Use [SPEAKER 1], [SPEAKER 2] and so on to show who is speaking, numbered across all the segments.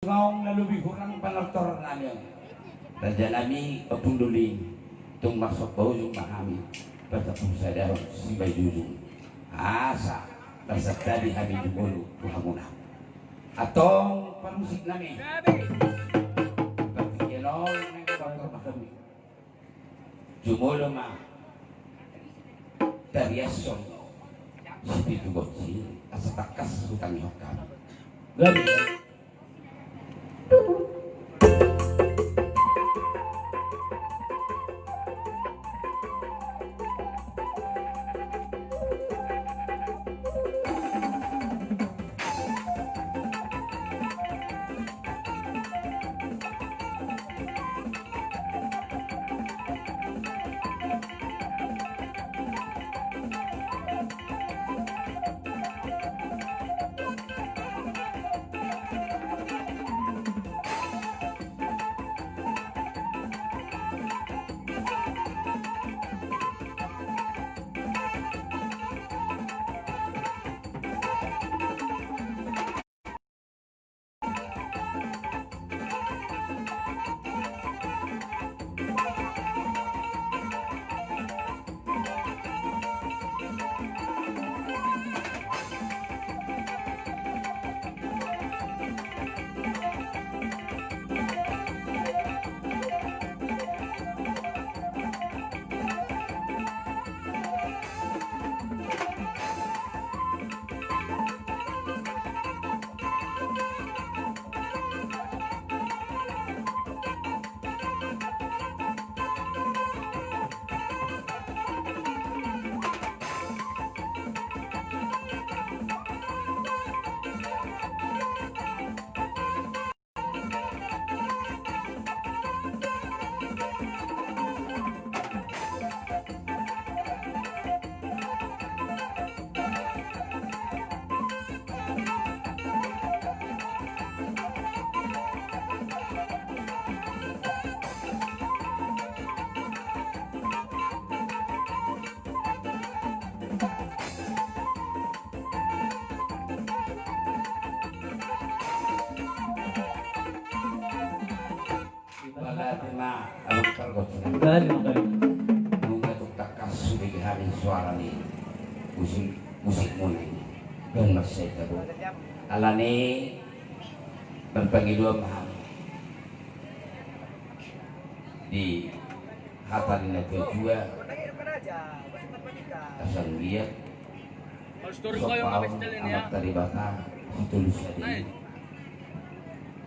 [SPEAKER 1] ngong na lebih kurang panortor namin. Raja nami pepunduli tung masuk bau yung mahami pada pusadaron si bayujung asa basa tadi kami jumulu tuhamuna atong pamusik nami patingilong ng bakor mahami jumulo ma tariason si pitugotsi asa takas hutang hokam gani. Bunga tuktak kasu di hari suara ni musik mulai dan masih tahu alani berbagi dua mahal di hatan negeri juga asal lihat sopam amat tadi bata tulis tadi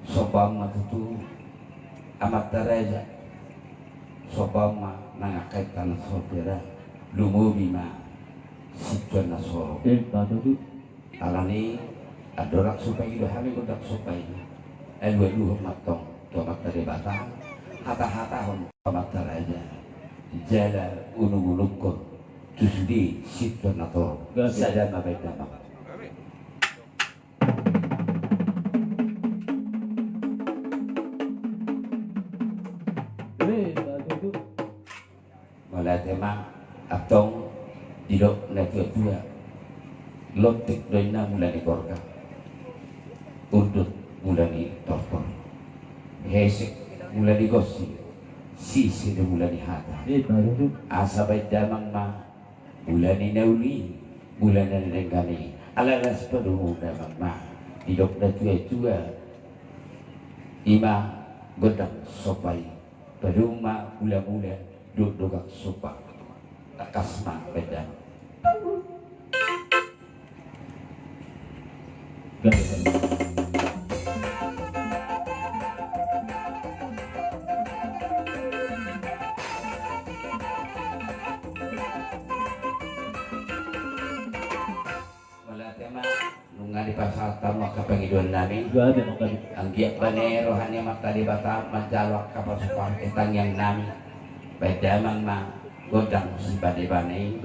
[SPEAKER 1] sopam itu amat teraja sopama nangakaitan saudara lumubima sitwan nasoro alani adorak supaya ido hami godak supaya luh matong tomak dari batang hata-hata hon tomak teraja jala unung-unungkon tusdi sitwan nasoro sadar mabai damak tema atong didok na kedua lotek doina mulai korga undut mulai torpor hesek mulai gosi sisi de mulai hata asa baik damang ma mulai nauli mulai nengani alalas penuh damang ma didok na tua ima godang sopai perumah mula-mula duduk supak kasma beda wala tema nunga di pasal tamu kapengiduan nami ang giyak bane rohani makta di bata manjalwak kapal supang etang yang nami beda mang ma godang si bade-bane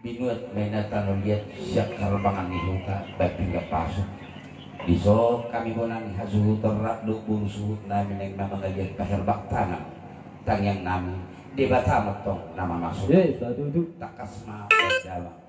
[SPEAKER 1] binuat may natanoliat siya karbangan ni Luka babi nggak pasok di so kami ko nang hasuhut terrakdo burusuhut namin yang nama kalian paherbak tanam tangyang namin di batamat tong nama masuk takasma dalam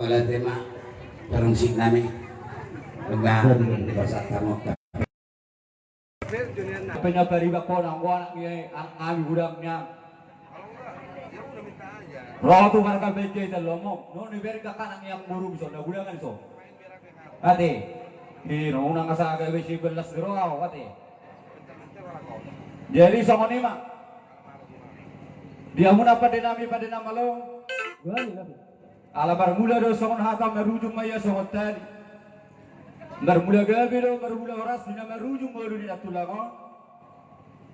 [SPEAKER 1] wala tema parang sik namin di pasar kamu
[SPEAKER 2] Pinapariba ko ng wanak niya ang aming gudangnya. Roto ka na medyo ito lomok. Noon iberga ka ng iyang murug so, nagudangan so. Ate, unang kasaga yung sibelas garo ako, ate. Jadi sa konima. Dia muna pa din na malo. Alabar mula do sa hatam narujung maya sa hotel. Marmula gabi do marmula oras dina marujung baru di tulango.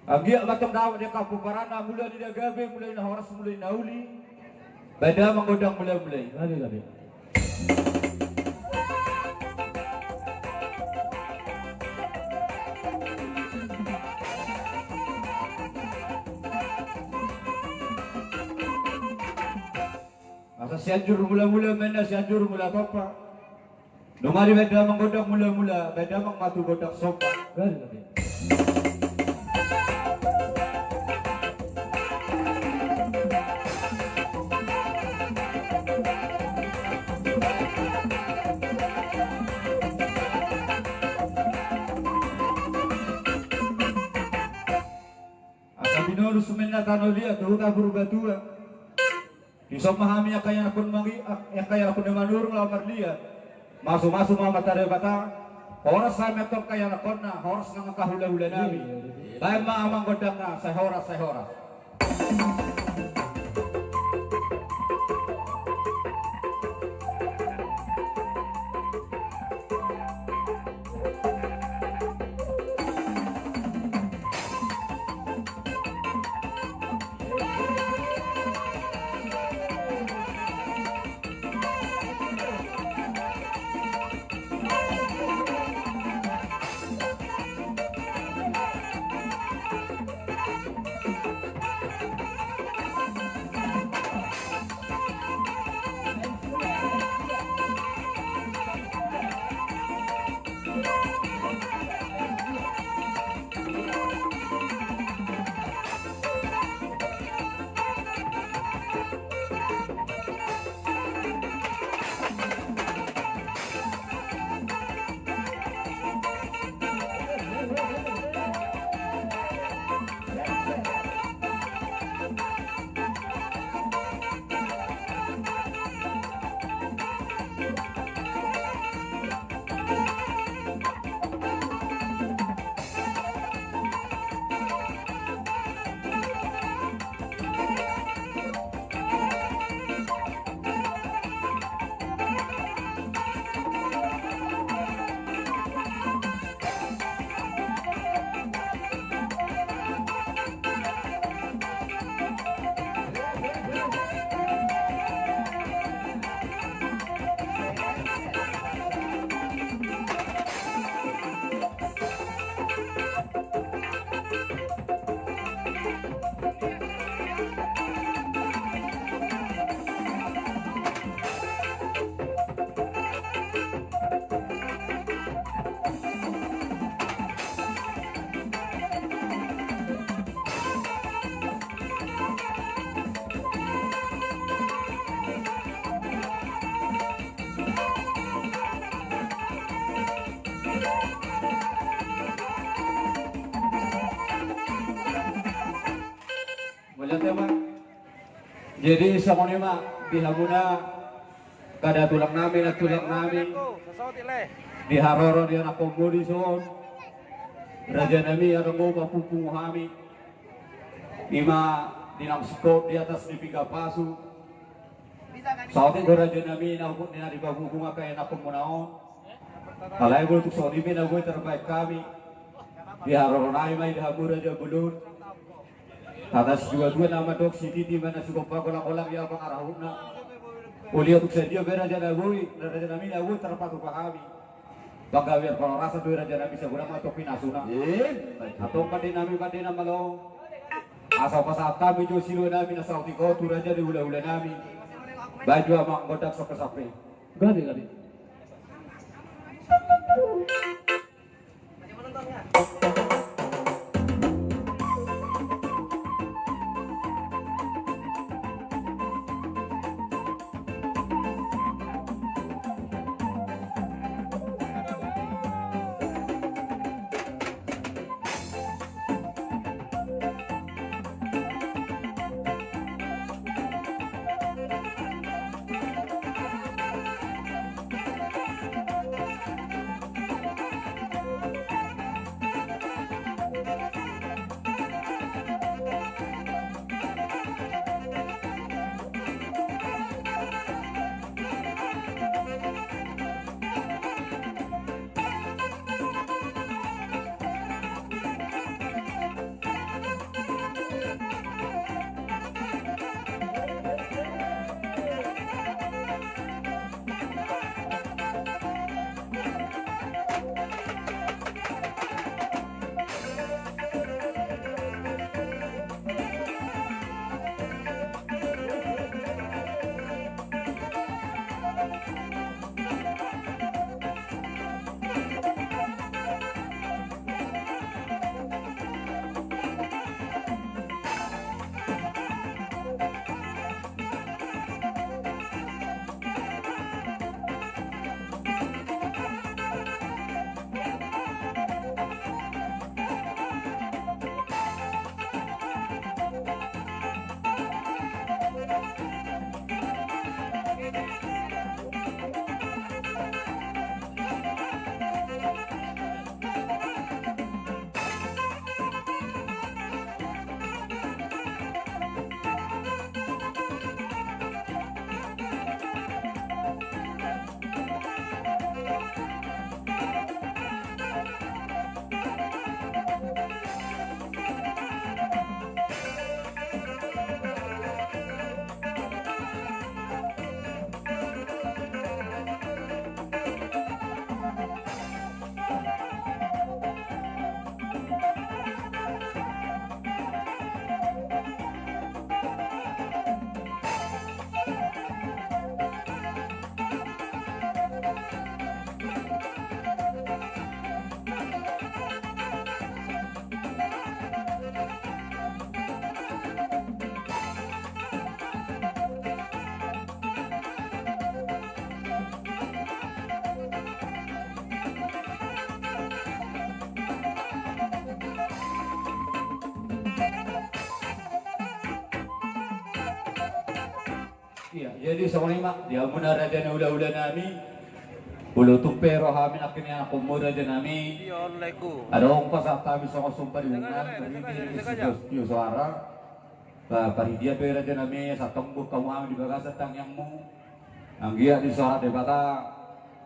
[SPEAKER 2] Agia matong daw dia kapuparana mula di gabi mulai na oras mulai na uli. Bada manggodang mulai. Gabi. Asa sianjur mula-mula mena sianjur mula papa. Dumari beda manggodak mula-mula, beda mangmatu godak sopa. Gabi. Asa binolu sumena tanolia tuhuta burugatua. Isok mahami yang kaya nakun manurung lamar liat. Masuk mama tare bata. Horas saya metop kaya nakon na, horas nga kahula-hula namin. Dahil maamang godang na, sa horas. Jadi sa konima bihamuna kada tulak namin at tulak namin diharoro dia na komodi soon raja nami ano mo mapupunguhami ima dinamsikot di atas di pigapasu sa ating ko raja nami na upot nina di babubunga kaya na kumunaon alay ko ito sa onimi na gue terbaik kami diharoro namin may dihamura dia bulun atas juga nama dok Siti di mana suka kolang-kolang ya bang arahuna. Uli untuk saja beraja nagui, beraja nami nagui terpatu pahami. Bangga biar kalau rasa tu raja nami segera matok pinasuna. Atau padi nama malo. Asal pasal kami jo silu nami nasau tiko tu raja di ula nami. Baju amang godak sape. Gadi. Iya, jadi sa lima, dia muna raja na ula-ula nami. Ulo tumpero kami na kinaya kumura din nami. Adong pasat kami sa kasumpa di ungan, hindi suara. Paridia pera din nami sa tumbok kamu di baga sa tangyang mo. Ang giya di suara di baka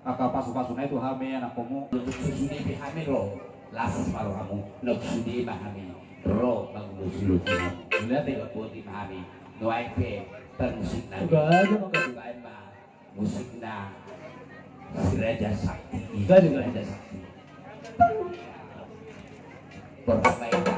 [SPEAKER 2] akapasu-pasu na ito kami anak mo.
[SPEAKER 1] Susudi di kami ro, lasas maro kamu, nagsudi ba kami, ro maglusulot mo. Mula tayo po di kami, nuay pe, permusik na. Tugaan ba, musik na, si Raja Sakti. Raja Sakti. Pertama itu,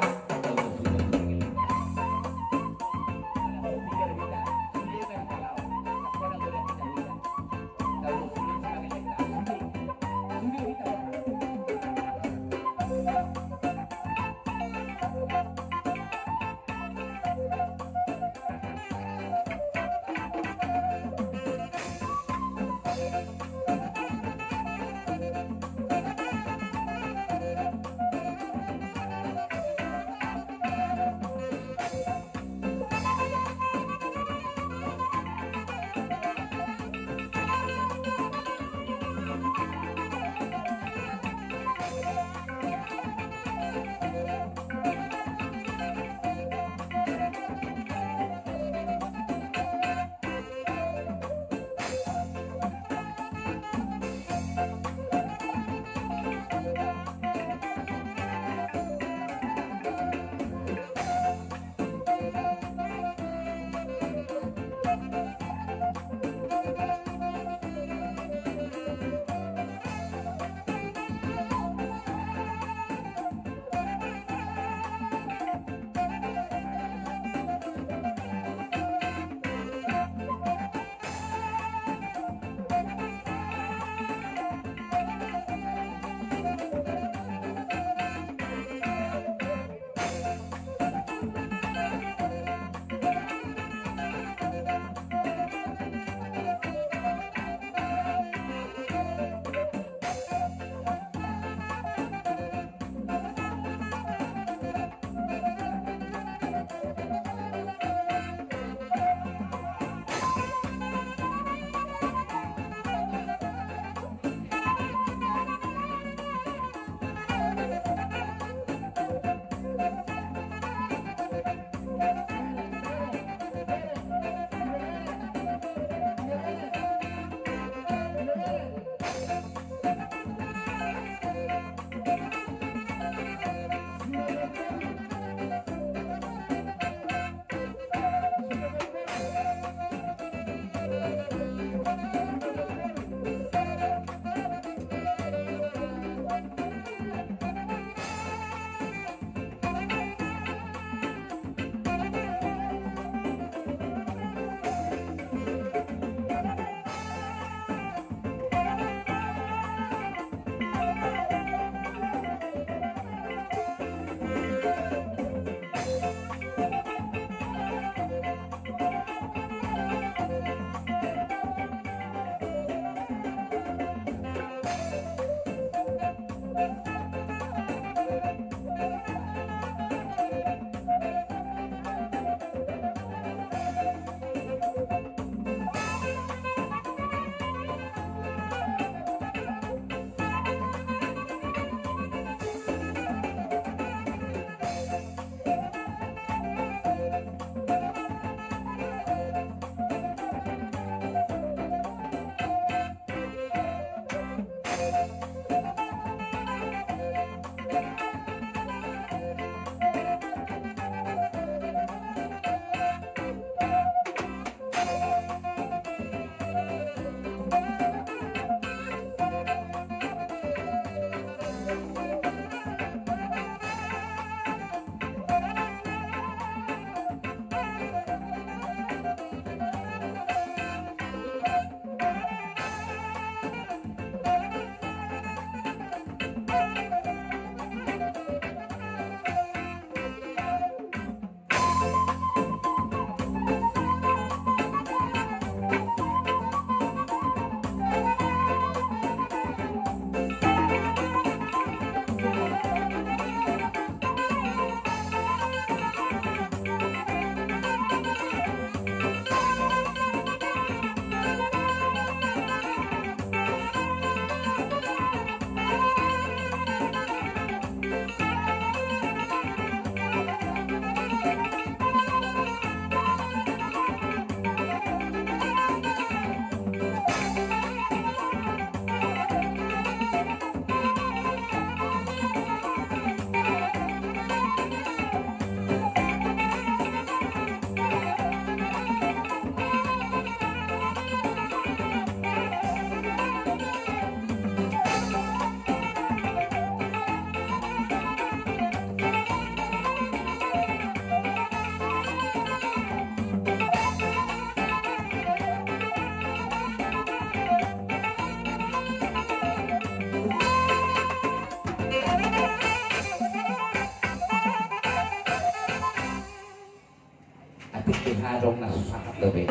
[SPEAKER 1] hadong nasusakat gabi.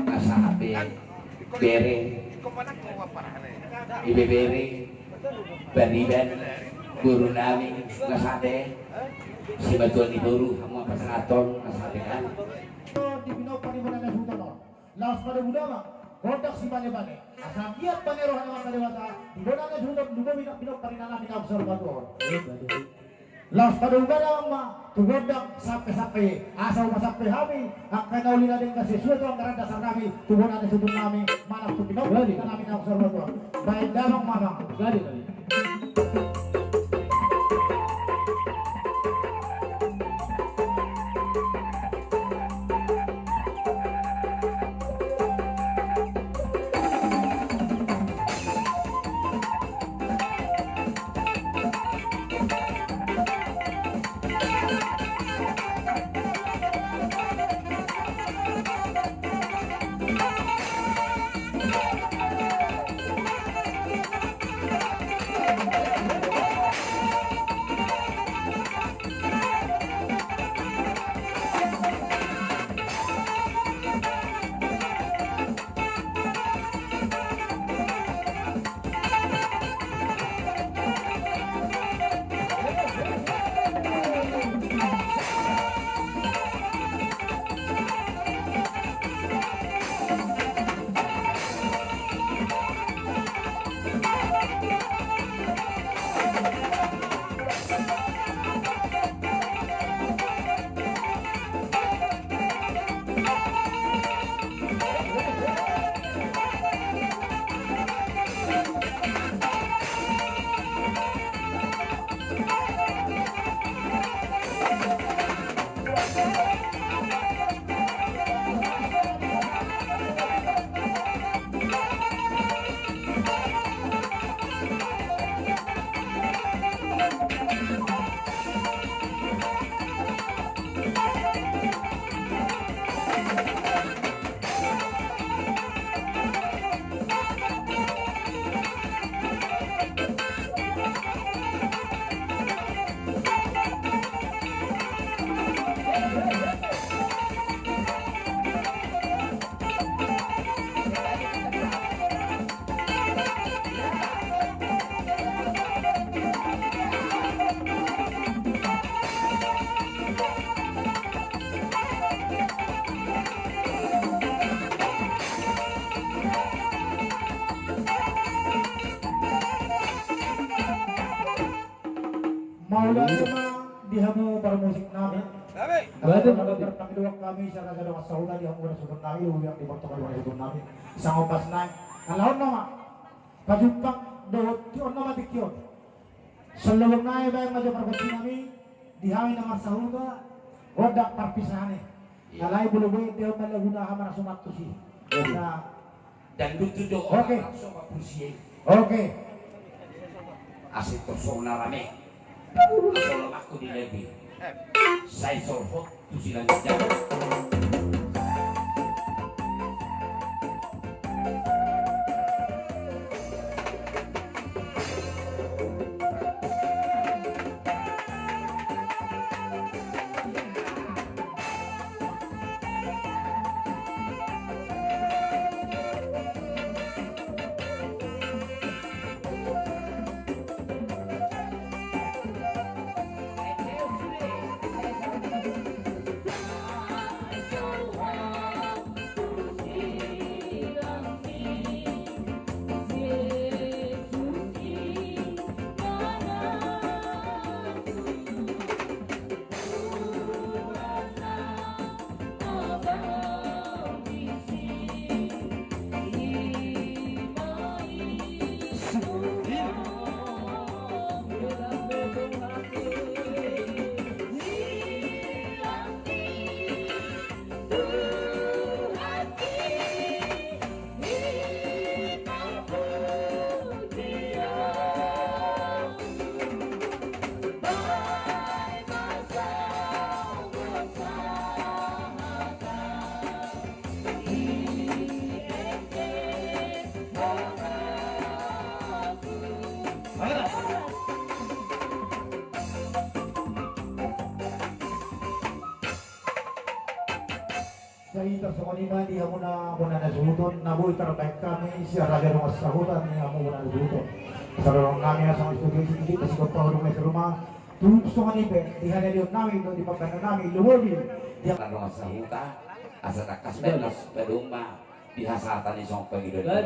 [SPEAKER 1] Nasakat bere. Ibebere. Bariban. Guru namin nasate. Si Batuan ni Guru. Ang mga pasakaton nasate kan.
[SPEAKER 3] Di Pinaw Panimulan na suta no. Laos pada budama. Kontak si bane-bane. Asal kiat panero hanaman kadewata. Di bona na suta dugo Pinaw Paninana Observator. Laos pada udara ma tugodak sampai asal masampai kami akan nauli na din kasi suatu ang karang dasar kami tugon na sutun kami mana tu Pinaw Paninana Observator. Baik damang mamang. Gadi. Maula sama dihamu para musik namin. Pagduwak kami sa kasadong asahula dihamu na sudon namin, uyang di portokal na sudon namin. Isang opas na. Kalahon nama, pajumpak dohot, kiyon nama di kiyon. Sa lawag na iba yung madyo parkotsi namin, dihamin na masahula, wadak parpisahan eh. Kalay buluboy, dihaw malaguna ka marasumat to si.
[SPEAKER 1] Dan lutu do
[SPEAKER 3] Oke.
[SPEAKER 1] langsung ke polisi.
[SPEAKER 3] Oke.
[SPEAKER 1] Asyik kosong na rame. Kalau aku di lebi, saya sorhok tu silang jalan.
[SPEAKER 3] sa itar sa kanima, di mo na muna nasuton, nabuhi terbaik kami, siya raja rumah sahutan, di mo muna nasuton. Sarang kami na sa mga studio, hindi kasi kung pahulong sa rumah, tulog sa kanima, di hanaliot namin, di pagkana namin, lumobil.
[SPEAKER 1] Tanong sa huta, asa takas menos peduma bihasatan isong pagidon.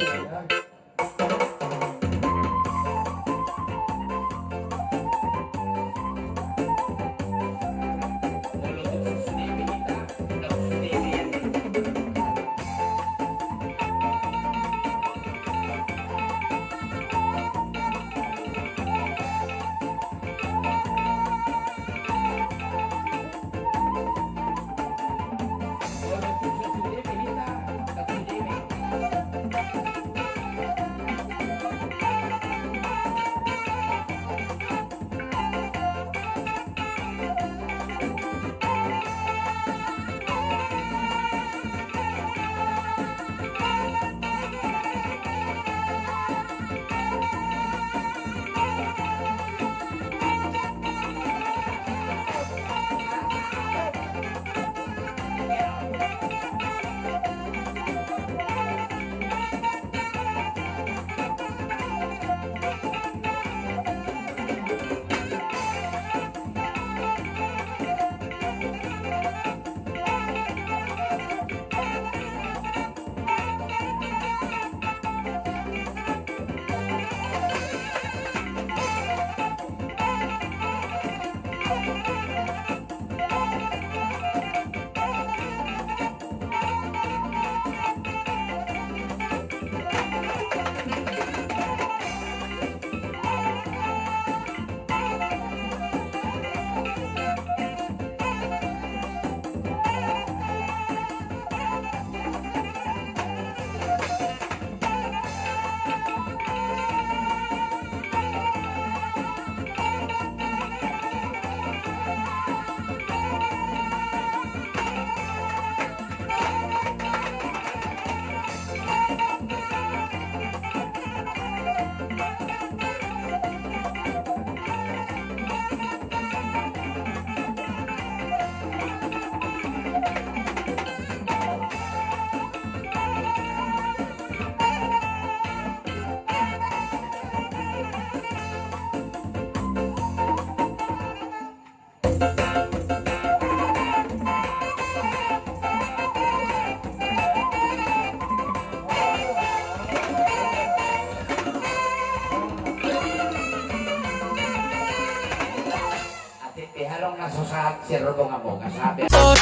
[SPEAKER 1] Ati pihalong nasusat si Rodong Amo, kasabi.